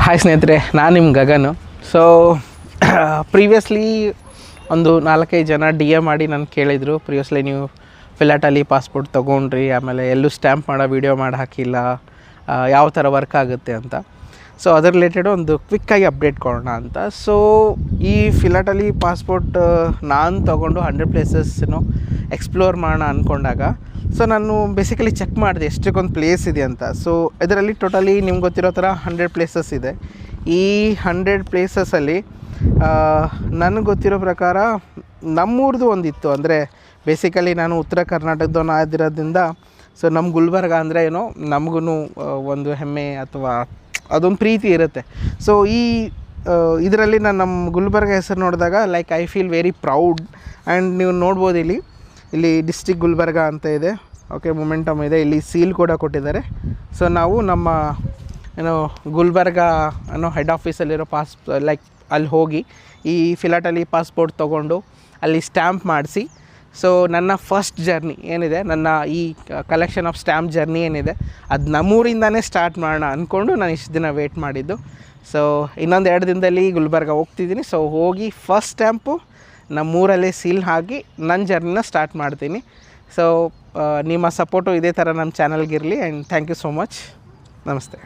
Hi ಸ್ನೇಹಿತರೆ, ನಾನು ನಿಮ್ಮ ಗಗನು. ಸೊ ಪ್ರೀವಿಯಸ್ಲಿ ಒಂದು 4-5 ಜನ ಡಿ ಎಮ್ ಮಾಡಿ ನಾನು ಕೇಳಿದರು, ಪ್ರೀವಿಯಸ್ಲಿ ನೀವು ಫಿಲಾಟಲಿ ಪಾಸ್ಪೋರ್ಟ್ ತೊಗೊಂಡ್ರಿ, ಆಮೇಲೆ ಎಲ್ಲೂ ಸ್ಟ್ಯಾಂಪ್ ಮಾಡೋ ವೀಡಿಯೋ ಮಾಡಿ ಹಾಕಿಲ್ಲ, ಯಾವ ಥರ ವರ್ಕ್ ಆಗುತ್ತೆ ಅಂತ. ಸೊ ಅದರ ರಿಲೇಟೆಡ್ ಒಂದು ಕ್ವಿಕ್ಕಾಗಿ ಅಪ್ಡೇಟ್ ಕೊಡೋಣ ಅಂತ. ಸೊ ಈ ಫಿಲಾಟಲಿ ಪಾಸ್ಪೋರ್ಟ್ ನಾನು ತೊಗೊಂಡು 100 ಪ್ಲೇಸಸ್ನು ಎಕ್ಸ್ಪ್ಲೋರ್ ಮಾಡೋಣ ಅಂದ್ಕೊಂಡಾಗ ಸೊ ನಾನು ಬೇಸಿಕಲಿ ಚೆಕ್ ಮಾಡಿದೆ ಎಷ್ಟಕ್ಕೊಂದು ಪ್ಲೇಸ್ ಇದೆ ಅಂತ. ಸೊ ಇದರಲ್ಲಿ ಟೋಟಲಿ ನಿಮ್ಗೆ ಗೊತ್ತಿರೋ ಥರ 100 ಪ್ಲೇಸಸ್ ಇದೆ. ಈ 100 ಪ್ಲೇಸಸಲ್ಲಿ ನನಗೆ ಗೊತ್ತಿರೋ ಪ್ರಕಾರ ನಮ್ಮೂರ್ದು ಒಂದಿತ್ತು. ಅಂದರೆ ಬೇಸಿಕಲಿ ನಾನು ಉತ್ತರ ಕರ್ನಾಟಕದವನು ಆಗಿರೋದ್ರಿಂದ ಸೊ ನಮ್ಮ ಗುಲ್ಬರ್ಗ ಅಂದರೆ ಏನೋ ನಮಗೂ ಒಂದು ಹೆಮ್ಮೆ ಅಥವಾ ಅದೊಂದು ಪ್ರೀತಿ ಇರುತ್ತೆ. ಸೊ ಇದರಲ್ಲಿ ನಾನು ನಮ್ಮ ಗುಲ್ಬರ್ಗ ಹೆಸರು ನೋಡಿದಾಗ like I feel very proud. And ನೀವು ನೋಡ್ಬೋದು ಇಲ್ಲಿ ಡಿಸ್ಟಿಕ್ ಗುಲ್ಬರ್ಗ ಅಂತ ಇದೆ. ಓಕೆ, ಮೊಮೆಂಟಮ್ ಇದೆ, ಇಲ್ಲಿ ಸೀಲ್ ಕೂಡ ಕೊಟ್ಟಿದ್ದಾರೆ. ಸೊ ನಾವು ನಮ್ಮ ಗುಲ್ಬರ್ಗ ಹೆಡ್ ಆಫೀಸಲ್ಲಿರೋ ಲೈಕ್ ಅಲ್ಲಿ ಹೋಗಿ ಈ ಫಿಲಾಟಲಿ ಪಾಸ್ಪೋರ್ಟ್ ತೊಗೊಂಡು ಅಲ್ಲಿ ಸ್ಟ್ಯಾಂಪ್ ಮಾಡಿಸಿ, ಸೊ ನನ್ನ ಫಸ್ಟ್ ಜರ್ನಿ ಏನಿದೆ, ನನ್ನ ಈ ಕಲೆಕ್ಷನ್ ಆಫ್ ಸ್ಟ್ಯಾಂಪ್ ಜರ್ನಿ ಏನಿದೆ, ಅದು ನಮ್ಮೂರಿಂದನೇ ಸ್ಟಾರ್ಟ್ ಮಾಡೋಣ ಅಂದ್ಕೊಂಡು ನಾನು ಇಷ್ಟು ದಿನ ವೆಯ್ಟ್ ಮಾಡಿದ್ದು. ಸೊ ಇನ್ನೊಂದು 2 ದಿನದಲ್ಲಿ ಗುಲ್ಬರ್ಗ ಹೋಗ್ತಿದ್ದೀನಿ. ಸೊ ಹೋಗಿ ಫಸ್ಟ್ ಸ್ಟ್ಯಾಂಪು ನಮ್ಮೂರಲ್ಲೇ ಸೀಲ್ ಹಾಕಿ ನನ್ನ ಜರ್ನಿನ ಸ್ಟಾರ್ಟ್ ಮಾಡ್ತೀನಿ. ಸೊ ನಿಮ್ಮ ಸಪೋರ್ಟು ಇದೇ ಥರ ನಮ್ಮ ಚಾನಲ್ಗಿರಲಿ. And thank you so much. ನಮಸ್ತೆ.